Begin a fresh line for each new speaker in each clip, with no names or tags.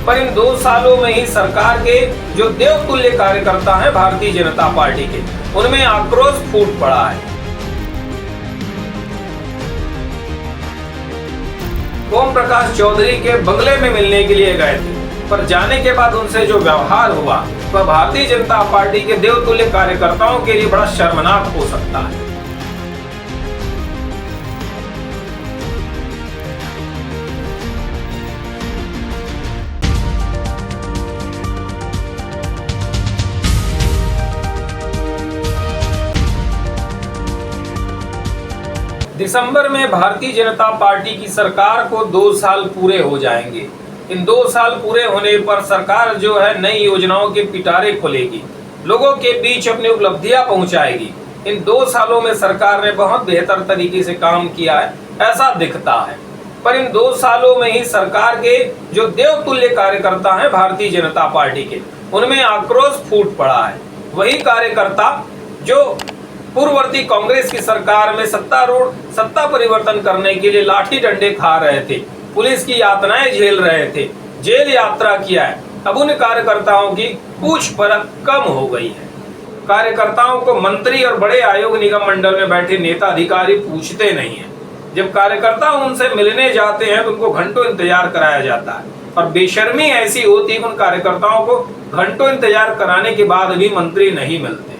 पर इन 2 सालों में ही सरकार के जो देवतुल्य कार्यकर्ता हैं भारतीय जनता पार्टी के, उनमें आक्रोश फूट पड़ा है। ओम प्रकाश चौधरी के बंगले में मिलने के लिए गए थे, पर जाने के बाद उनसे जो व्यवहार हुआ वह भारतीय जनता पार्टी के देवतुल्य कार्यकर्ताओं के लिए बड़ा शर्मनाक हो सकता है। दिसंबर में भारतीय जनता पार्टी की सरकार को 2 साल पूरे हो जाएंगे। इन 2 साल पूरे होने पर सरकार जो है नई योजनाओं के पिटारे खोलेगी, लोगों के बीच अपनी उपलब्धियां पहुंचाएगी। इन 2 सालों में सरकार ने बहुत बेहतर तरीके से काम किया है, ऐसा दिखता है। पर इन 2 सालों में ही सरकार के जो देवतुल्य कार्यकर्ता हैं भारतीय जनता पार्टी के, उनमें आक्रोश फूट पड़ा है। वही कार्यकर्ता जो पूर्ववर्ती कांग्रेस की सरकार में सत्ता परिवर्तन करने के लिए लाठी डंडे खा रहे थे, पुलिस की यातनाएं झेल रहे थे, जेल यात्रा किया है, अब उन कार्यकर्ताओं की पूछ परख कम हो गई है। कार्यकर्ताओं को मंत्री और बड़े आयोग निगम मंडल में बैठे नेता अधिकारी पूछते नहीं है। जब कार्यकर्ता उनसे मिलने जाते हैं तो उनको घंटों इंतजार कराया जाता है, और बेशर्मी ऐसी होती है कि उन कार्यकर्ताओं को घंटों इंतजार कराने के बाद भी मंत्री नहीं मिलते।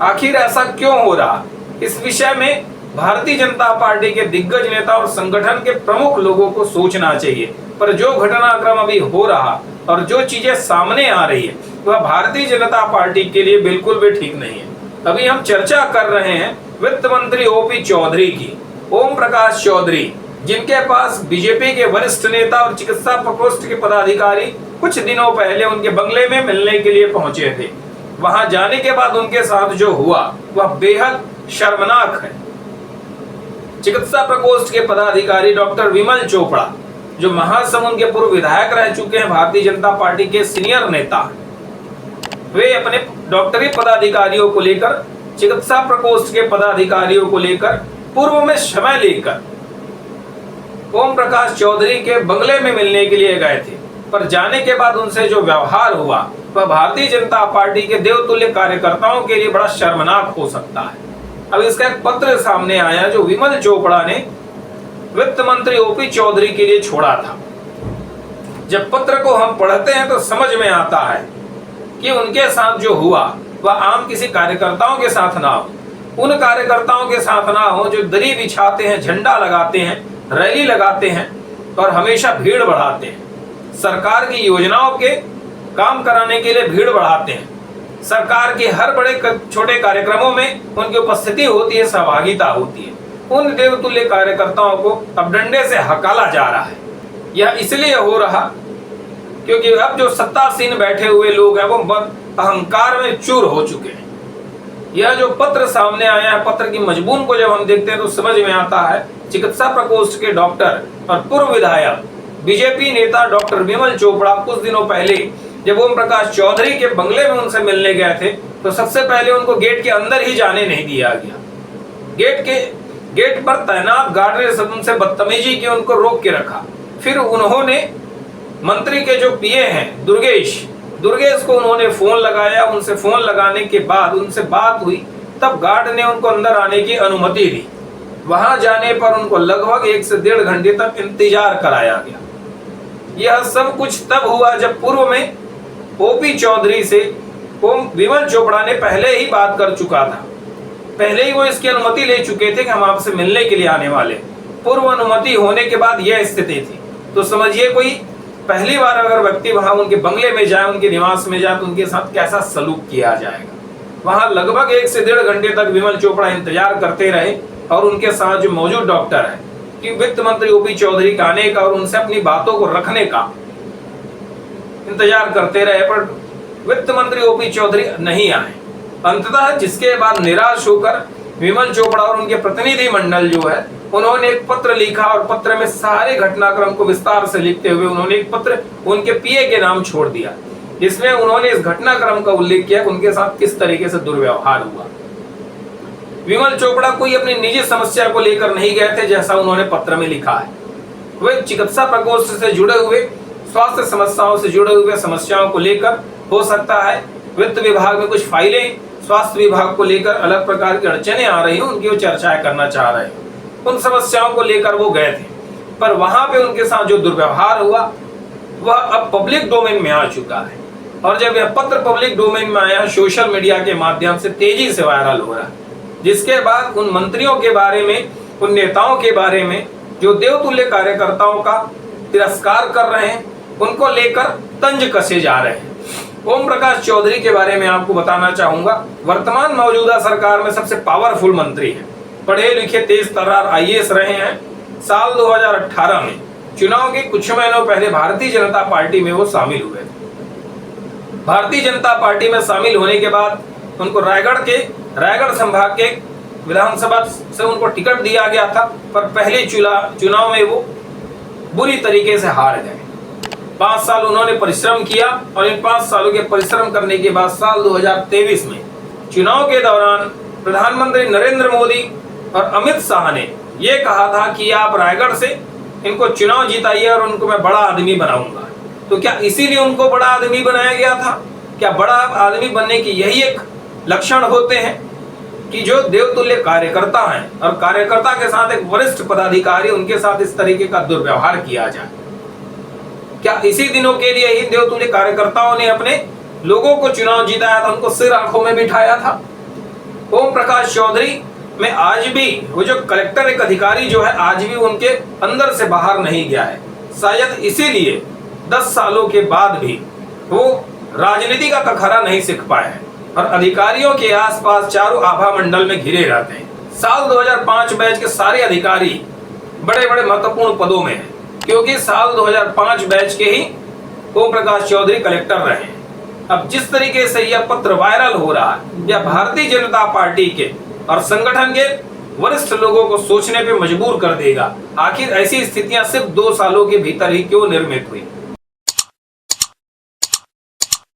आखिर ऐसा क्यों हो रहा, इस विषय में भारतीय जनता पार्टी के दिग्गज नेता और संगठन के प्रमुख लोगों को सोचना चाहिए। पर जो घटनाक्रम अभी हो रहा और जो चीजें सामने आ रही है वह भारतीय जनता पार्टी के लिए बिल्कुल भी ठीक नहीं है। अभी हम चर्चा कर रहे हैं वित्त मंत्री ओपी चौधरी की। ओम प्रकाश चौधरी, जिनके पास बीजेपी के वरिष्ठ नेता और चिकित्सा प्रकोष्ठ के पदाधिकारी कुछ दिनों पहले उनके बंगले में मिलने के लिए पहुंचे थे, वहां जाने के बाद उनके साथ जो हुआ वह बेहद शर्मनाक है। चिकित्सा प्रकोष्ठ के पदाधिकारी डॉक्टर विमल चोपड़ा, जो महासमुंद के पूर्व विधायक रह चुके हैं, भारतीय जनता पार्टी के सीनियर नेता, वे अपने डॉक्टरी पदाधिकारियों को लेकर, चिकित्सा प्रकोष्ठ के पदाधिकारियों को लेकर पूर्व में समय लेकर ओम प्रकाश चौधरी के बंगले में मिलने के लिए गए थे, पर जाने के बाद उनसे जो व्यवहार हुआ वह भारतीय जनता पार्टी के देवतुल्य कार्यकर्ताओं के लिए बड़ा शर्मनाक हो सकता है। अब इसका एक पत्र सामने आया जो विमल चोपड़ा ने वित्त मंत्री ओपी चौधरी के लिए छोड़ा था। जब पत्र को हम पढ़ते हैं तो समझ में आता है कि उनके साथ जो हुआ वह आम किसी कार्यकर्ताओं के साथ ना हो, उन कार्यकर्ताओं के साथ ना हो जो दरी बिछाते हैं, झंडा लगाते हैं, रैली लगाते हैं और हमेशा भीड़ बढ़ाते हैं, सरकार की योजनाओं के काम कराने के लिए भीड़ बढ़ाते हैं, सरकार के हर बड़े छोटे कार्यक्रमों में उनकी उपस्थिति होती है, सहभागिता होती है। उन देवतुल्य कार्यकर्ताओं को अब डंडे से हकाला जा रहा है। यह इसलिए हो रहा क्योंकि अब जो सत्तासीन बैठे हुए लोग हैं वो अहंकार में चूर हो चुके हैं। यह जो पत्र सामने आया है, पत्र की मजमून को जब हम देखते हैं तो समझ में आता है चिकित्सा प्रकोष्ठ के डॉक्टर और पूर्व विधायक बीजेपी नेता डॉक्टर विमल चोपड़ा कुछ दिनों पहले जब ओम प्रकाश चौधरी के बंगले में उनसे मिलने गए थे तो सबसे पहले उनको गेट के अंदर ही जाने नहीं दिया गया। गेट पर तैनात गार्ड ने उनसे बदतमीजी की, उनको रोक के रखा। फिर उन्होंने मंत्री के जो पीए हैं दुर्गेश को उन्होंने फोन लगाया। उनसे फोन लगाने के बाद उनसे बात हुई, तब गार्ड ने उनको अंदर आने की अनुमति दी। वहां जाने पर उनको लगभग 1 से 1.5 घंटे तक इंतजार कराया गया। यह सब कुछ तब हुआ जब पूर्व में ओपी चौधरी से विमल चोपड़ा ने पहले ही बात कर चुका था। पहले ही वो इसकी अनुमति ले चुके थे कि हम आपसे मिलने के लिए आने वाले। पूर्व अनुमति होने के बाद यह स्थिति थी। तो समझिए कोई पहली बार अगर व्यक्ति वहां उनके बंगले में जाए, उनके निवास में जाए, तो उनके साथ कैसा सलूक किया जाएगा। वहां लगभग 1 से 1.5 घंटे तक विमल चोपड़ा इंतजार करते रहे और उनके साथ जो मौजूद डॉक्टर है कि वित्त मंत्री ओपी चौधरी का आने का और उनसे अपनी बातों को रखने का इंतजार करते रहे, पर वित्त मंत्री ओपी चौधरी नहीं आए। अंततः जिसके बाद निराश होकर विमल चोपड़ा और उनके प्रतिनिधि मंडल जो है उन्होंने एक पत्र लिखा और पत्र में सारे घटनाक्रम को विस्तार से लिखते हुए उन्होंने एक पत्र उनके पीए के नाम छोड़ दिया, जिसमें उन्होंने इस घटनाक्रम का उल्लेख किया कि उनके साथ किस तरीके से दुर्व्यवहार हुआ। विमल चोपड़ा कोई अपनी निजी समस्या को लेकर नहीं गए थे, जैसा उन्होंने पत्र में लिखा है। वे चिकित्सा प्रकोष्ठ से जुड़े हुए स्वास्थ्य समस्याओं से जुड़े हुए समस्याओं को लेकर, हो सकता है वित्त विभाग में कुछ फाइलें स्वास्थ्य विभाग को लेकर अलग प्रकार की अड़चने आ रही हैं, उनकी वो चर्चाएं करना चाह रहे हैं। उन समस्याओं को लेकर वो गए थे, पर वहां पे उनके साथ जो दुर्व्यवहार हुआ वह अब पब्लिक डोमेन में आ चुका है। और जब यह पत्र पब्लिक डोमेन में आया, सोशल मीडिया के माध्यम से तेजी से वायरल हो रहा है, जिसके बाद उन मंत्रियों के बारे में, उन नेताओं के बारे में जो देवतुल्य कार्यकर्ताओं का तिरस्कार कर रहे हैं, उनको लेकर तंज कसे जा रहे हैं। ओम प्रकाश चौधरी के बारे में आपको बताना चाहूंगा। वर्तमान मौजूदा सरकार में सबसे पावरफुल मंत्री हैं, पढ़े लिखे तेज तर्रार आईएएस रहे हैं। साल 2018 में चुनाव के कुछ महीनों पहले भारतीय जनता पार्टी में वो शामिल हुए थे। भारतीय जनता पार्टी में शामिल होने के बाद उनको रायगढ़ संभाग के विधानसभा से उनको टिकट दिया गया था, पर पहले चुनाव में वो बुरी तरीके से हार गए। 5 साल उन्होंने परिश्रम किया और इन 5 सालों के परिश्रम करने के बाद साल 2023 में चुनाव के दौरान प्रधानमंत्री नरेंद्र मोदी और अमित शाह ने ये कहा था कि आप रायगढ़ से इनको चुनाव जिताइए और उनको मैं बड़ा आदमी बनाऊंगा। तो क्या इसीलिए उनको बड़ा आदमी बनाया गया था? क्या बड़ा आदमी बनने की यही एक लक्षण होते हैं कि जो देवतुल्य कार्यकर्ता हैं और कार्यकर्ता के साथ एक वरिष्ठ पदाधिकारी, उनके साथ इस तरीके का दुर्व्यवहार किया जाए? क्या इसी दिनों के लिए ही देवतुल्य कार्यकर्ताओं ने अपने लोगों को चुनाव जिताया था, उनको सिर आंखों में बिठाया था? ओम प्रकाश चौधरी में आज भी वो जो कलेक्टर एक अधिकारी जो है, आज भी उनके अंदर से बाहर नहीं गया है। शायद इसीलिए 10 सालों के बाद भी वो राजनीति का कखरा नहीं सीख पाए हैं और अधिकारियों के आसपास चारों आभा मंडल में घिरे रहते हैं। साल 2005 बैच के सारे अधिकारी बड़े बड़े महत्वपूर्ण पदों में हैं, क्योंकि साल 2005 बैच के ही ओम प्रकाश चौधरी कलेक्टर रहे हैं। अब जिस तरीके से यह पत्र वायरल हो रहा है, यह भारतीय जनता पार्टी के और संगठन के वरिष्ठ लोगों को सोचने पे मजबूर कर देगा। आखिर ऐसी स्थितियां सिर्फ 2 सालों के भीतर ही क्यों निर्मित हुई?